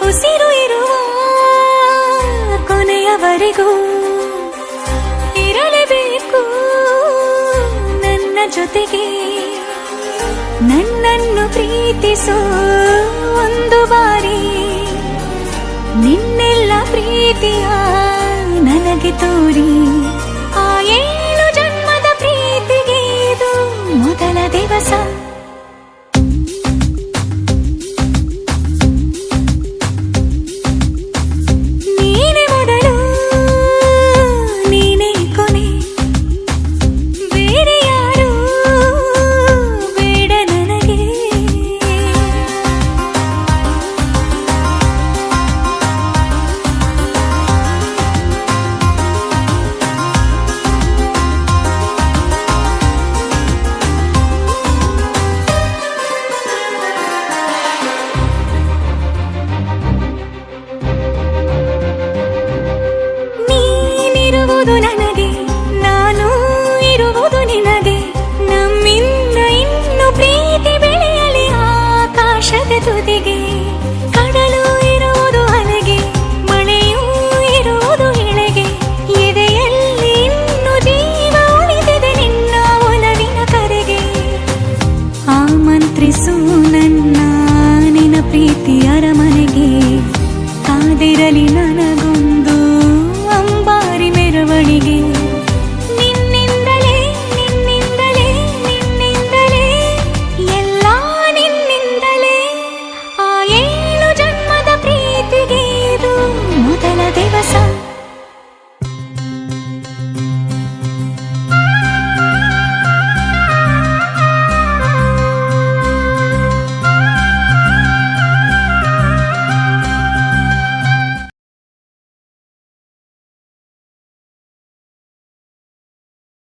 ಉಸಿರು ಇರುವ ಕೊನೆಯವರೆಗೂ ಇರಲೇಬೇಕು ನನ್ನ ಜೊತೆಗೆ. ನನ್ನನ್ನು ಪ್ರೀತಿಸೋ ಒಂದು ಬಾರಿ ನಿನ್ನೆಲ್ಲ ಪ್ರೀತಿಯ ನನಗೆ ತೋರಿ. ಆ 7 ಜನ್ಮದ ಪ್ರೀತಿಗೆ ಇದು ಮೊದಲ ದಿವಸ. ನೀನೇ ಮೊದಲು ನೀನೇ ಕೊನೆ, ಬೇರೆ ಯಾರು ಬೇಡ ನನಗೆ. ನೀನಿರುವುದು ನನಗೆ, ನಾನು ಇರುವುದು ನಿನಗೆ. ನಮ್ಮಿಂದ ಇನ್ನು ಪ್ರೀತಿ ಬೆಳೆಯಲಿ ಆಕಾಶದ ತುದಿಗೆ. ಕಡಲು ಇರುವುದು ಅಲೆಗೆ, ಮಳೆಯೂ ಇರುವುದು ಎಳೆಗೆ. ಎದೆಯಲ್ಲಿ ಇನ್ನು ಜೀವ ಉಳಿದಿದೆ ನಿನ್ನ ಒಲವಿನ ಕರೆಗೆ. ಆಮಂತ್ರಿಸು ನನ್ನ ನಿನ್ನ ಪ್ರೀತಿ ಅರಮನೆಗೆ. ಕಾದಿರಲಿ ನನ್ನ